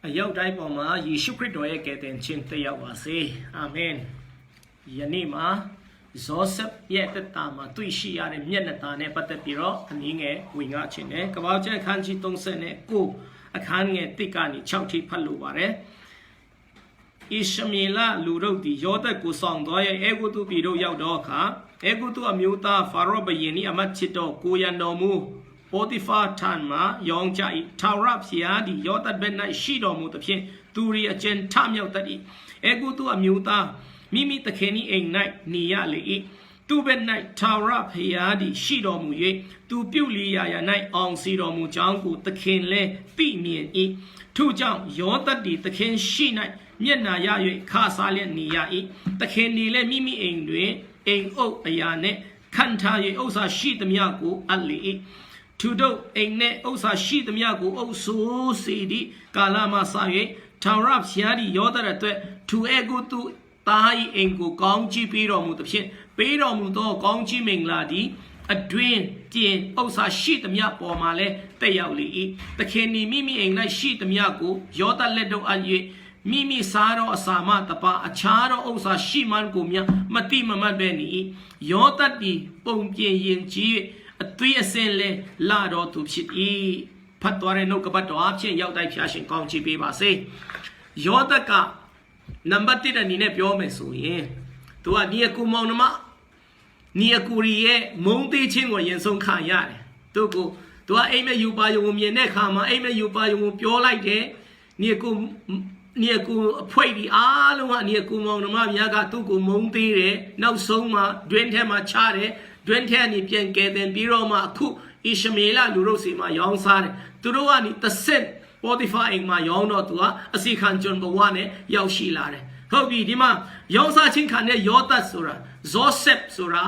အရောက်တိုင်းပေါ်မှာယေရှုခရစ်တော်ရဲ့ကယ်တင်ခြင်းတက်ရောက်ပါစေအာမင်ယနေ့မှာဇောဆက်ရဲ့တက်တာမှာတွေ့ရှိရတဲ့မျက်နှာသားနဲ့ပတ်သက်ပြီးတော့အနည်းငယ်ဝင်ငါခြင်းနဲ့ကပ္ပကျမ်းအခန်းကြီး39အခန်းငယ်1ကနေ6ထိဖတ်လို့ပါတယ်ဣရှမေလလူတို့သည်ယောသတ်ကိုဆောင်သွားရဲ့အေဂုတုပြည်တို့ရောက်တော့အခါအေဂုတုအမျိုးသားဖာရောဘုရင်၏အမတ်ချစ်တော်ကိုရန်တော်မူပိုတိဖာထံမှာယောင်ကြ၏ထာဝရဘုရားသည်ယောသတ်ဘက်၌ရှိတော်မူသဖြင့်သူ၏အကျဉ်ထမြောက်တတ်၏အေဂုတုအမျိုးသားမိမိသခင်၏အိမ်၌နေရလေ၏သူဘက်၌ထာဝရဘုရားသည်ရှိတော်မူ၍သူပြုလီရာ၌အောင်စီတော်မူကြောင်းကိုသခင်လည်းသိမြင်၏ထို့ကြောင့်ယောသတ်သည်သခင်ရှိ၌မျက်နာရ၍ခါစားလျက်နေရ၏သခင်သည်လည်းမိမိအိမ်တွင်အိမ်အုပ်အရာနှင့်ခံထား၍ဥစ္စာရှိသမျှကိုအပ်လေ၏သူတို့အိမ်နှင့်ဥစ္စာရှိသမျှကိုအုပ်ဆိုးစေသည့်ကာလမှစ၍ထာဝရဘုရားသည်ယောသတ်အတွက်သူအေဂုတုသား၏အိမ်ကိုကောင်းချီးပေးတော်မူသဖြင့်ပေးတော်မူသောကောင်းချီးမင်္ဂလာသည်အတွင်ပြင်ဥစ္စာရှိသမျှပေါ်မှာလည်းတက်ရောက်လေ၏သခင်သည်မိမိအိမ်၌ရှိသမျှကိုယောသတ်လက်တော်အပ်၍မိမိစားသောအစာမှတပါအခြားသောဥစ္စာရှိမှန်းကိုမြမတိမမတ်ပဲနေ၏ယောသတ်သည်ပုံပြင်ရင်ကြီး၍အသွေးအစင်လဲလာတော်သူဖြစ်၏ဖတ်တော်ရဲ့နှုတ်ကပတ်တော်အဖြစ်ရောက်တိုင်းဖျားရှင်ကောင်းချီးပေးပါစေယောသတ်ကနံပါတ်1အနေနဲ့ပြောမယ်ဆိုရင်သူကညီအကူမောင်နှမညီအကူရဲ့မုန်းသေးခြင်းကိုရင်ဆုံးခံရတယ်သူကအိမ်မက်ယူပါယုံမြင်တဲ့ခါမှာအိမ်မက်ယူပါယုံပြောလိုက်တယ်ညီအကူအဖွဲဒီအားလုံးကညီအကူမောင်နှမများကသူ့ကိုမုန်းသေးတယ်နောက်ဆုံးမှာတွင်ထဲမှာချတယ်တွင်ထဲကနေပြန်ကယ်တင်ပြီးတော့မှအခုဣရှမေလလူတို့စီမှာရောင်းစားတယ်သူတို့ကနေတစ်ဆက်ပေါ်တီဖာအိမ်မှာရောင်းတော့သူကအစီခံကျွန်ဘဝနဲ့ရောက်ရှိလာတယ်ဟုတ်ပြီဒီမှာရောင်းစားခြင်းခံတဲ့ယောသတ်ဆိုတာဇောဆက်ဆိုတာ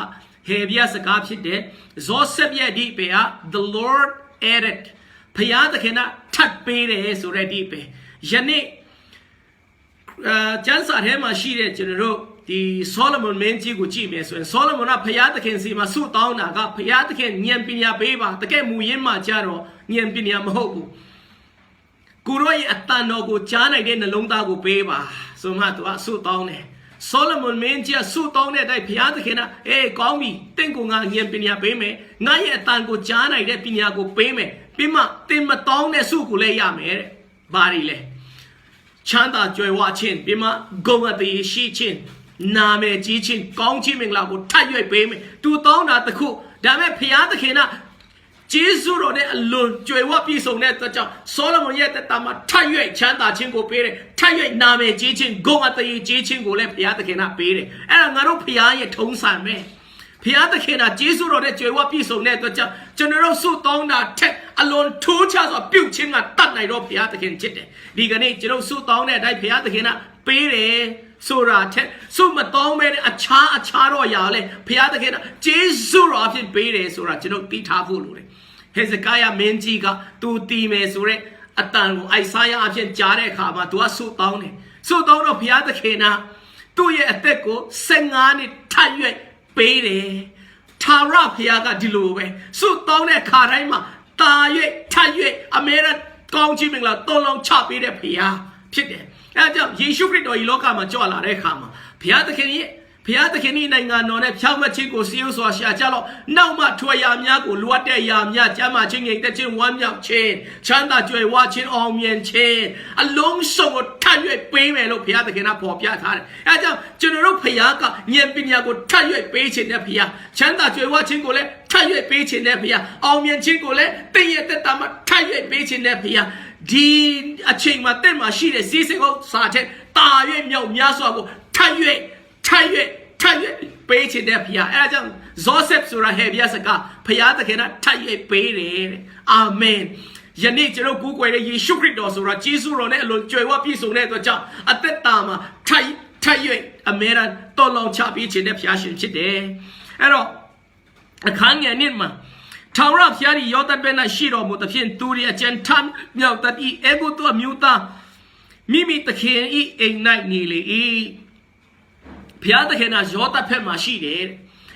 ဟေဘရဲစကားဖြစ်တယ်ဇောဆက်ရဲ့ဒီပေက the Lord added ဖျားသခင်ကထပ်ပေးတယ်ဆိုတဲ့ဒီပေယနေ့ကျမ်းစာထဲမှာရှိတဲ့ကျွန်တော်တို့ဒီဆောလမွန်မင်းကြီးကိုကြည့်မယ်ဆိုရင်ဆောလမွန်ကဖျားသခင်စီမှာဆုတောင်းတာကဖျားသခင်ဉာဏ်ပညာပေးပါတကယ်မူရင်းမှာကြတော့ဉာဏ်ပညာမဟုတ်ဘူးကိုရောရဲ့အတန်တော်ကိုကြားနိုင်တဲ့နှလုံးသားကိုပေးပါဆိုမှသူကဆုတောင်းတယ်ဆောလမွန်မင်းကြီးဆုတောင်းတဲ့အတိုင်းဘုရားသခင်ကကောင်းပြီတင့်ကိုငါဉာဏ်ပညာပေးမယ်ငါရဲ့အတန်ကိုကြားနိုင်တဲ့ပညာကိုပေးမယ်ပြီးမှတင်မတောင်းတဲ့ဆုကိုလည်းရမယ်တဲ့ဘာတွေလဲချမ်းသာကြွယ်ဝခြင်းပြီးမှဂုဏ်အသရေရှိခြင်းနာမည်ကြီးခြင်းကောင်းခြင်းမင်္ဂလာကိုထပ်ရွက်ပေးမယ်သူတောင်းတာတခုဒါပေမဲ့ဘုရားသခင်ကကျေးဇူးတော်နဲ့အလွန်ကြွယ်ဝပြည့်စုံတဲ့အတွက်ကြောင့်ဆောလမွန်ရဲ့တက်တာမှာထပ်ရွက်ချမ်းသာခြင်းကိုပေးတယ်ထပ်ရွက်နာမည်ကြီးခြင်းဂုဏ်အသရေကြီးခြင်းကိုလည်းဘုရားသခင်ကပေးတယ်အဲ့ဒါငါတို့ဘုရားရဲ့ထုံးစံပဲဘုရားသခင်ကကျေးဇူးတော်နဲ့ကြွယ်ဝပြည့်စုံတဲ့အတွက်ကြောင့်ကျွန်တော်တို့ဆုတောင်းတာထက်အလွန်ထိုးခြားစွာပြုတ်ခြင်းကတတ်နိုင်တော့ဘုရားသခင်ချစ်တယ်ဒီကနေ့ကျွန်တော်ဆုတောင်းတဲ့အတိုင်းဘုရားသခင်ကပေးတယ်ဆိုတာထက်ဆုမတောင်းမဲ့အခြားတော့ရလဲဘုရားသခင်ကကျေးဇူးတော်အဖြစ်ပေးတယ်ဆိုတာကျွန်တော်သိထားဖို့လိုတယ်ဟေဇကာယမင်းကြီးကသူတီးမယ်ဆိုတဲ့အတန်ကိုအိုက်ဆာယာအဖြစ်ကြားတဲ့အခါမှာသူကဆုတောင်းတယ်ဆုတောင်းတော့ဘုရားသခင်ကသူ့ရဲ့အသက်ကို15နှစ်ထပ်ရွက်ပေးတယ်ထာဝရဘုရားကဒီလိုပဲဆုတောင်းတဲ့ခါတိုင်းမှာတာရွက်ထပ်ရွက်အမေရကောင်းချီးမင်္ဂလာသုံးလုံးချပေးတဲ့ဘုရားဖြစ်တယ်အဲကြောင့်ယေရှုခရစ်တော်ဒီလောကမှာကြွလာတဲ့အခါမှာဘုရားသခင်နိုင်ငံတော်နဲ့ဖြောင့်မတ်ခြင်းကိုစီးဥစွာရှာကြလို့နောက်မှထွေရာများကိုလိုအပ်တဲ့ရာများကျမ်းမာခြင်းငြိမ်သက်ခြင်းဝမ်းမြောက်ခြင်းချမ်းသာကြွယ်ဝခြင်းအောင်မြင်ခြင်းအလုံးစုံကိုထပ်ရွက်ပေးမယ်လို့ဘုရားသခင်ကပေါ်ပြထားတယ်အဲကြောင့်ကျွန်တော်တို့ဘုရားကဉာဏ်ပညာကိုထပ်ရွက်ပေးခြင်းနဲ့ဘုရားချမ်းသာကြွယ်ဝခြင်းကိုလည်းထပ်ရွက်ပေးခြင်းနဲ့ဘုရားအောင်မြင်ခြင်းကိုလည်းတင့်ရဲ့တက်တာမှာထပ်ရွက်ပေးခြင်းနဲ့ဘုရားဒီအချိန်မှာတက်မှာရှိတဲ့စီးစိမ်ကိုစာတဲ့တာရွက်မြောက်များစွာကိုထပ်ရွက်ပေးချင်တဲ့ဘုရားအဲဒါကြောင့်ဇောဆက်ဆိုတာဟေဘရဲစကားဘုရားသခင်ကထပ်ရွက်ပေးတယ်အာမင်ယနေ့ကျွန်တော်ကိုးကွယ်တဲ့ယေရှုခရစ်တော်ဆိုတာဂျေဇုတော်နဲ့အလွန်ကြွယ်ဝပြည့်စုံတဲ့အတွက်ကြောင့်အသက်တာမှာထပ်ရွက်အမေရန်တော်လောင်ချပေးခြင်းတဲ့ဘုရားရှင်ဖြစ်တယ်အဲ့တော့အခန်းငယ်1မှာထာဝရဘုရား၏ယောသတ်ဘက်၌ရှိတော်မူသဖြင့်သူ၏အကျဉ်ထမ်းမြောက်တတ်၏အေဂုတုအမျိုးသားမိမိသခင်၏အိမ်၌နေလေ၏ဘုရားသခင်ကယောသတ်ဘက်မှာရှိတယ်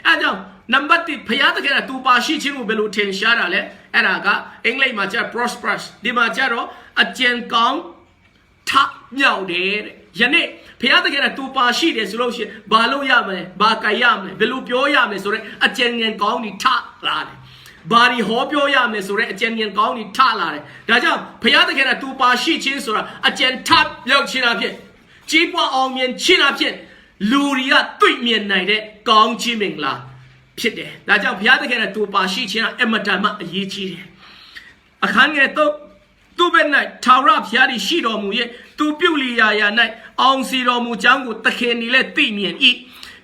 အဲကြောင့်နံပါတ်1ဘုရားသခင်ကသူပါရှိခြင်းကိုဘယ်လိုထင်ရှားတာလဲအဲ့ဒါကအင်္ဂလိပ်မှာကျ prosperous ဒီမှာကျတော့အကျဉ်ကောင်း မြောက်တယ်တဲ့ယနေ့ဘုရားသခင်ကတူပါရှိတယ်ဆိုလို့ရှိရင်ဘာလို့ရမလဲဘာကြိုက်ရမလဲဘယ်လိုပြောရမလဲဆိုတော့အကျဉ်းငယ်ကောင်းကြီးထလာတယ်ဘာဒီဟောပြောရမယ်ဆိုတဲ့အကျဉ်းငယ်ကောင်းကြီးထလာတယ်ဒါကြောင့်ဘုရားသခင်ကတူပါရှိခြင်းဆိုတာအကျဉ်းထရောက်ခြင်းအဖြစ်ကြီးပွားအောင်မြင်ခြင်းအဖြစ်လူတွေကတွေ့မြင်နိုင်တဲ့ကောင်းခြင်းမင်္ဂလာဖြစ်တယ်ဒါကြောင့်ဘုရားသခင်ကတူပါရှိခြင်းအမတန်မှအရေးကြီးတယ်အခန်းငယ်တော့သူ့ဘက်၌ထာဝရဘုရားရှိတော်မူရဲ့သူပြုလီယာယာ၌အောင်စီတော်မူကြောင်းကိုသခင်ဒီလည်းသိမြင်၏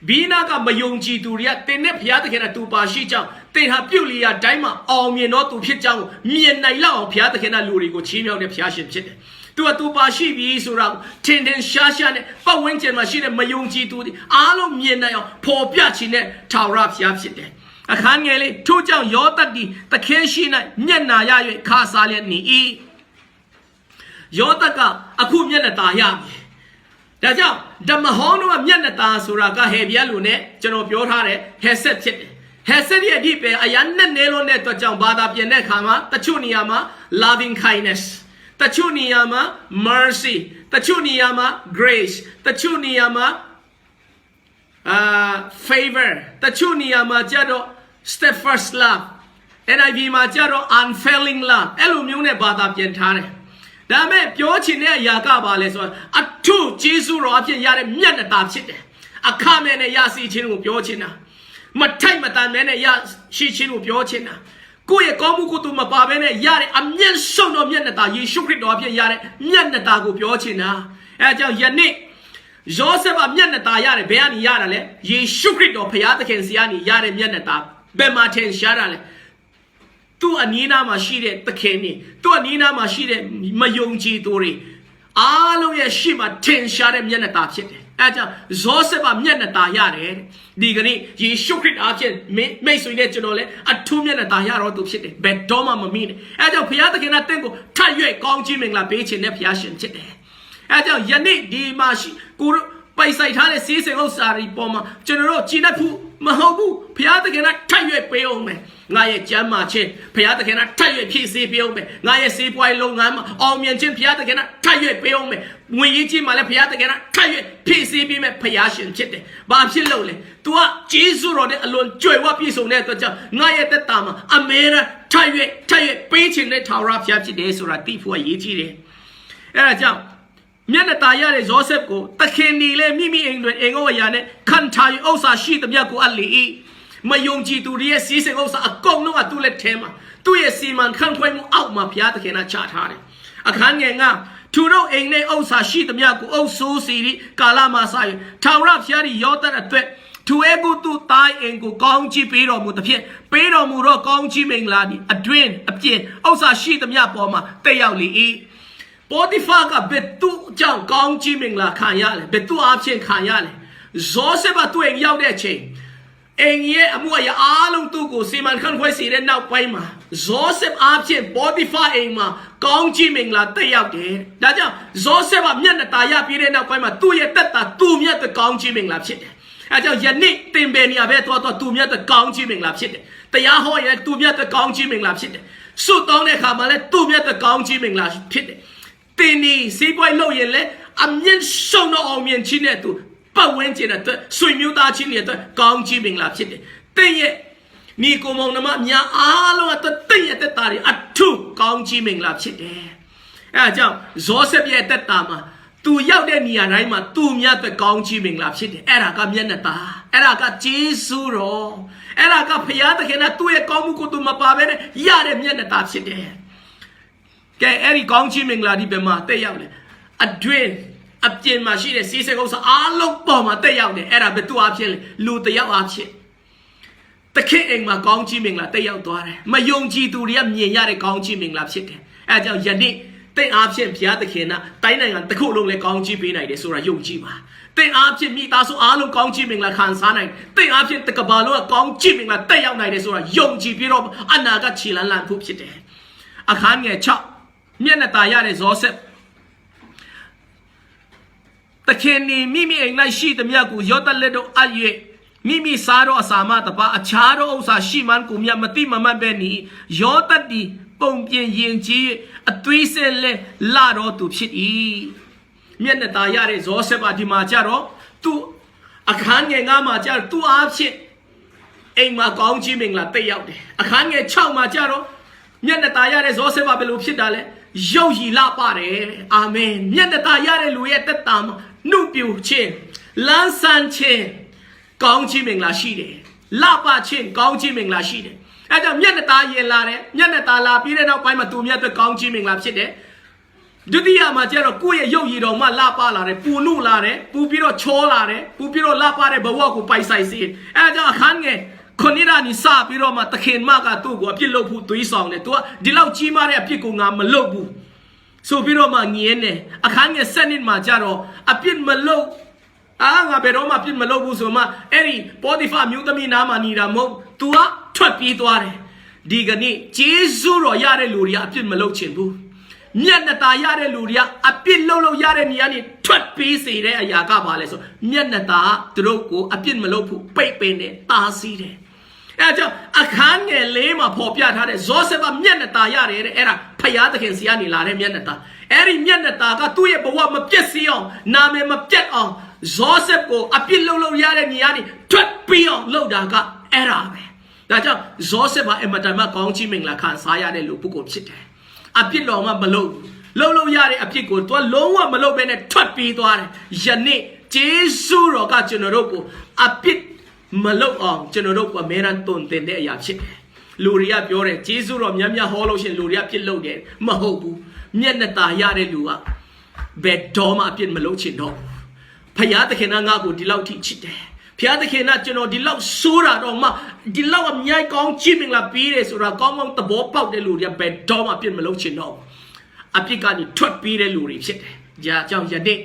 ဘီနာကမယုံကြည်သူတွေကတင်တဲ့ဘုရားသခင်ကတူပါရှိကြောင်းတင်ဟာပြုလီယာတိုင်းမှာအောင်မြင်တော်သူဖြစ်ကြောင်းကိုမြင်နိုင်လောက်အောင်ဘုရားသခင်ကလူတွေကိုချီးမြှောက်တဲ့ဘုရားရှင်ဖြစ်တယ်သူကတူပါရှိပြီဆိုတော့ထင်ထင်ရှားရှားနဲ့ပတ်ဝန်းကျင်မှာရှိတဲ့မယုံကြည်သူတွေအားလုံးမြင်နိုင်အောင်ဖော်ပြချင်တဲ့ထာဝရဘုရားဖြစ်တယ်အခန်းငယ်လေးထို့ကြောင့်ယောသတ်ဒီသခင်ရှိ၌မျက်နာရ၍ခါစားလျက်နေ၏ယောသတ်ကအခုမျက်နှာตาရပြီဒါကြောင့်ဓမ္မဟောင်းတို့ကမျက်နှာตาဆိုတာကဟေဗျာလူနဲ့ကျွန်တော်ပြောထားတယ်ဟက်ဆက်ဖြစ်တယ်ဟက်ဆက်ရဲ့အဓိပ္ပာယ်အရာနဲ့နေလို့တဲ့အတွက်ကြောင့်ဘာသာပြန်တဲ့အခါမှာတချို့နေရာမှာ loving kindness တချို့နေရာမှာ mercy တချို့နေရာမှာ grace တချို့နေရာမှာfavor တချို့နေရာမှာကြတော့ steadfast love NIV မှာကြတော့ unfailing love အဲ့လိုမျိုးနဲ့ဘာသာပြန်ထားတယ်ဒါမဲ့ပြောချင်တဲ့အရာကဘာလဲဆိုတော့အထုကျေးဇူးတော်အဖြစ်ရတဲ့မျက်နှာตาဖြစ်တယ်အခမဲ့နဲ့ရရှိခြင်းကိုပြောချင်တာမထိုက်မတန်မဲနဲ့ရရှိခြင်းကိုပြောချင်တာကိုယ့်ရဲ့ကောင်းမှုကိုသူမပါဘဲနဲ့ရတဲ့အမျက်ဆုံးသောမျက်နှာตาယေရှုခရစ်တော်အဖြစ်ရတဲ့မျက်နှာตาကိုပြောချင်တာအဲအကြောင်းယနေ့ယောဆက်ကမျက်နှာตาရတယ်ဘယ်ကနေရတာလဲယေရှုခရစ်တော်ဘုရားသခင်စီကနေရတဲ့မျက်နှာตาဘယ်မှာထင်ရှားတာလဲသူ့အနီးနားမှာရှိတဲ့သခင်တွေသူ့အနီးနားမှာရှိတဲ့မယုံကြည်သူတွေအားလုံးရဲ့ရှေ့မှာထင်ရှားတဲ့မျက်နှာตาဖြစ်တယ်အဲကြောင့်ဇောဆက်ပါမျက်နှာตาရတယ်ဒီကနေ့ယေရှုခရစ်အားဖြင့်မိတ်ဆွေနဲ့ကျွန်တော်လည်းအထူးမျက်နှာตาရတော်သူဖြစ်တယ်ဘယ်တော့မှမမိနဲ့အဲကြောင့်ဘုရားသခင်ကတင့်ကိုထပ်ရွက်ကောင်းချီးမင်္ဂလာပေးခြင်းနဲ့ဘုရားရှင်ဖြစ်တယ်အဲကြောင့်ယနေ့ဒီမှာရှိကိုပိုက်ဆိုင်ထားတဲ့စီးစိမ်ဥစ္စာတွေပေါ်မှာကျွန်တော်တို့ကြည်တတ်ဖို့မဟုတ်ဘူးဘုရားသခင်ကထပ်ရွက်ပေးအောင်မယ်ငါရဲ့ကျမ်းမာခြင်းဘုရားသခင်ကထပ်ရွက်ဖြည့်ဆည်းပေးအောင်မယ်ငါရဲ့စေပွားရေးလုပ်ငန်းမှာအောင်မြင်ခြင်းဘုရားသခင်ကထပ်ရွက်ပေးအောင်မယ်ငွေရေးကြီးမှာလည်းဘုရားသခင်ကထပ်ရွက်ဖြည့်ဆည်းပေးမယ်ဘုရားရှင်ဖြစ်တယ်ဘာဖြစ်လို့လဲ तू ကဂျေဇုတော်နဲ့အလွန်ကြွယ်ဝပြည့်စုံတဲ့အတွက်ကြောင့်ငါရဲ့သက်တာမှာအမေရထပ်ရွက်ပေးခြင်းနဲ့ထာဝရဘုရားဖြစ်တယ်ဆိုတာသိဖို့အရေးကြီးတယ်အဲဒါကြောင့်မျက်နှာตาရတဲ့ယောဆက်ကိုသခင်ဒီလေမိမိအိမ်တွင်အိမ်ဝရာနဲ့ခံထားရဥစ္စာရှိသမျှကိုအလီမယုံကြည်သူတွေရဲ့စီးစိမ်ဥစ္စာအကုန်လုံးကသူ့လက်ထဲမှာသူ့ရဲ့စီမံခန့်ခွဲမှုအောက်မှာဘုရားသခင်ကချထားတယ်အခန်းငယ်ကသူတို့အိမ်နဲ့ဥစ္စာရှိသမျှကိုအုပ်ဆိုးစီရီကာလမှာစ၍ထာဝရဘုရား၏ယောသတ်အတွက်သူအကုသူတိုင်းအိမ်ကိုကောင်းချီးပေးတော်မူသဖြင့်ပေးတော်မူတော့ကောင်းချီးမင်္ဂလာသည်အတွင်းအပြင်ဥစ္စာရှိသမျှပေါ်မှာတက်ရောက်လေ၏ပေါ်တီဖာကဘယ်သူကြောင့်ကောင်းချီးမင်္ဂလာခံရလဲဘယ်သူအဖြစ်ခံရလဲဇောဆက်ဘသူအိမ်ရောက်တဲ့အချိန်အိမ်ရဲ့အမှုအရာအားလုံးသူ့ကိုစီမံခန့်ခွဲစေတဲ့နောက်ပိုင်းမှာဇောဆက်အဖြစ်ပေါ်တီဖာအိမ်မှာကောင်းချီးမင်္ဂလာတက်ရောက်တယ်ဒါကြောင့်ဇောဆက်ကမျက်နှာตาရပြီးတဲ့နောက်ပိုင်းမှာသူ့ရဲ့တက်တာသူ့မျက်နှာကောင်းချီးမင်္ဂလာဖြစ်တယ်အဲကြောင့်ယနေ့တင်ပယ်နေရပဲတော့သူ့မျက်နှာကောင်းချီးမင်္ဂလာဖြစ်တယ်တရားဟောရင်သူ့မျက်နှာကောင်းချီးမင်္ဂလာဖြစ်တယ်ဆုတောင်းတဲ့အခါမှာလည်းသူ့မျက်နှာကောင်းချီးမင်္ဂလာဖြစ်တယ်တင်ဒီစီးပွားလုပ်ရင်လည်းအမြင့်ဆုံးသောအောင်မြင်ခြင်းနဲ့သူပတ်ဝန်းကျင်အတွက်ဆွေမျိုးသားချင်းတွေအတွက်ကောင်းချီးမင်္ဂလာဖြစ်တယ်တင်ရဲ့ညီကိုမောင်နှမအများအားလုံးအတွက်တင်ရဲ့တက်တာတွေအထူးကောင်းချီးမင်္ဂလာဖြစ်တယ်အဲကြောင့်ဇောဆက်ရဲ့တက်တာမှာသူရောက်တဲ့နေရာတိုင်းမှာသူမြတ်တဲ့ကောင်းချီးမင်္ဂလာဖြစ်တယ်အဲ့ဒါကမျက်နှာตาအဲ့ဒါကဂျေဇုတော်အဲ့ဒါကဘုရားသခင်ကသူ့ရဲ့ကောင်းမှုကိုသူမပါဘဲနဲ့ရတဲ့မျက်နှာตาဖြစ်တယ်ကဲအဲ့ဒီကောင်းချီးမင်္ဂလာဒီဘယ်မှာတက်ရောက်လဲအတွင်းအပြင်မှာရှိတဲ့စီးစိမ်ဥစ္စာအားလုံးပေါ်မှာတက်ရောက်တယ်အဲ့ဒါဘယ်သူအဖြစ်လဲလူတယောက်အဖြစ်တခင်အိမ်မှာကောင်းချီးမင်္ဂလာတက်ရောက်သွားတယ်မယုံကြည်သူတွေကမြင်ရတဲ့ကောင်းချီးမင်္ဂလာဖြစ်တယ်အဲဒါကြောင့်ယနေ့တင့်အားဖြင့်ဘုရားသခင်ကတိုင်းနိုင်ငံတစ်ခုလုံးလည်းကောင်းချီးပေးနိုင်တယ်ဆိုတာယုံကြည်ပါတင့်အားဖြင့်မိသားစုအားလုံးကောင်းချီးမင်္ဂလာခံစားနိုင်တင့်အားဖြင့်တကဘာလုံးကကောင်းချီးမင်္ဂလာတက်ရောက်နိုင်တယ်ဆိုတာယုံကြည်ပြီးတော့အနာဂတ်ခြေလန်းလန်းဖို့ဖြစ်တယ်အခန်းငယ်6မျက်နှာตาရတဲ့ဇောဆက်တခင်နီမိမိအိမ်၌ရှိသမျှကိုယောသလက်တို့အပ်၍မိမိစားတော့အစာမတပါအခြားသောဥစ္စာရှိမှန်းကိုမြတ်မသိမမှတ်ပဲနီယောသတ်ဒီပုံပြင်ရင်ကြီးအသွေးစဲလဲလာတော့သူဖြစ်၏ မျက်နှာตาရတဲ့ဇောဆက်ပါဒီမှာကြတော့သူအခန်းငယ်9မှာကြတော့သူအားဖြင့်အိမ်မှာကောင်းကြီးမင်္ဂလာတက်ရောက်တယ်အခန်းငယ်6မှာကြတော့မျက်နှာตาရတဲ့ဇောဆက်ပါဘယ်လိုဖြစ်တာလဲရုပ်ရည်လာပါတယ်အာမင်မျက်နှာตาရတဲ့လူရဲ့တက်တာမှာနှုတ်ပြူခြင်းလန်းဆန်းခြင်းကောင်းကြီးမင်္ဂလာရှိတယ်လာပခြင်းကောင်းကြီးမင်္ဂလာရှိတယ်အဲကြောင့်မျက်နှာตาရင်လာတယ်မျက်နှာตาလာပြီးတဲ့နောက်ပိုင်းမှာသူမြတ်အတွက်ကောင်းကြီးမင်္ဂလာဖြစ်တယ်ဒုတိယမှာကျတော့ကိုယ့်ရဲ့ရုပ်ရည်တော်မှလာပလာတယ်ပူနုလာတယ်ပူပြီးတော့ချောလာတယ်ပူပြီးတော့လာပတဲ့ဘဝကိုပိုက်ဆိုင်စေအဲကြောင့်အခန်းငယ်ခုနှစ်ရာနီစပြီးတော့မှတခင်မကသူ့ကိုအပြစ်လုပ်ဖို့သွေးဆောင်တယ်သူကဒီလောက်ကြီးမားတဲ့အပြစ်ကိုငါမလုပ်ဘူးဆိုပြီးတော့မှငြင်းတယ်အခန်းငယ်7နှစ်မှာကျတော့အပြစ်မလုပ်ငါဘယ်တော့မှအပြစ်မလုပ်ဘူးဆိုမှအဲ့ဒီပေါ်တီဖာမျိုးသမီးနားမှာနေတာမဟုတ်သူကထွက်ပြေးသွားတယ်ဒီကနေ့ဂျေဇုတော်ရတဲ့လူတွေကအပြစ်မလုပ်ချင်ဘူးမျက်နှာตาရတဲ့လူတွေကအပြစ်လုပ်ရတဲ့နေရာနေထွက်ပြေးစေတဲ့အရာကပါလဲဆိုမျက်နှာตาသူတို့ကိုအပြစ်မလုပ်ဘူးပိတ်ပင်တယ်တားဆီးတယ်အဲကြောင့်အခန်းငယ်လေးမှာဖော်ပြထားတဲ့ဇောဆက်ပါမျက်နှာตาရတယ်တဲ့အဲ့ဒါဖယားသခင်စီကနေလာတဲ့မျက်နှာตาအဲ့ဒီမျက်နှာตาကသူ့ရဲ့ဘဝမပြတ်စေအောင်နာမည်မပြတ်အောင်ဇောဆက်ကိုအပြစ်လုပ်ရတဲ့နေရာနေထွက်ပြေးအောင်လုပ်တာကအဲ့ဒါပဲဒါကြောင့်ဇောဆက်ပါအမတန်မှကောင်းချီးမင်္ဂလာခံစားရတဲ့လူပုဂ္ဂိုလ်ဖြစ်တယ်အပြစ်တော်မှမလုပ်ရတဲ့အပြစ်ကိုသူကလုံးဝမလုပ်ဘဲနဲ့ထွက်ပြေးသွားတယ်ယနေ့ဂျေဇုတော်ကကျွန်တော်တို့ကိုအပြစ်မလုပ်အောင်ကျွန်တော်တို့ကအမြဲတမ်းတုံတင်တဲ့အရာဖြစ်တယ်လူတွေကပြောတယ်ဂျေဇုတော်များများဟောလို့ရှိရင်လူတွေကပြစ်လုပ်တယ်မဟုတ်ဘူးမျက်နှာตาရတဲ့လူကဘယ်တော့မှအပြစ်မလုပ်ချင်တော့ဘူးဖယားသခင်ကငါ့ကိုဒီလောက်ထိချစ်တယ်ဖယားသခင်ကကျွန်တော်ဒီလောက်ဆိုးတာတော့မှဒီလောက်အမြိုက်ကောင်းချီးမင်္ဂလာပေးတယ်ဆိုတာကောင်းကောင်းသဘောပေါက်တဲ့လူတွေကဘယ်တော့မှအပြစ်မလုပ်ချင်တော့ဘူးအပြစ်ကနေထွက်ပြေးတဲ့လူတွေဖြစ်တယ်။ဒါကြောင့်ယနေ့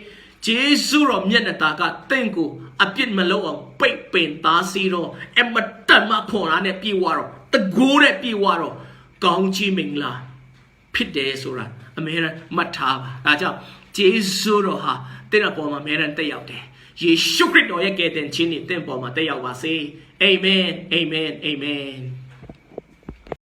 ဂျေဇုတော်မျက်နှာตาကတင့်ကိုအပြစ်မလုပ်အောင်ပိတ်ပင်သားစီတော့အမတန်မှခွန်အားနဲ့ပြေဝတော့တကိုးနဲ့ပြေဝတော့ကောင်းချီးမင်္ဂလာဖြစ်တယ်ဆိုတာအမေမှတ်ထားပါဒါကြောင့်ဂျေဇုတော်ဟာတဲ့ပေါ်မှာအမေတက်ရောက်တယ်ယေရှုခရစ်တော်ရဲ့ကယ်တင်ခြင်းနဲ့တင့်ပေါ်မှာတက်ရောက်ပါစေအာမင်အာမင်အာမင်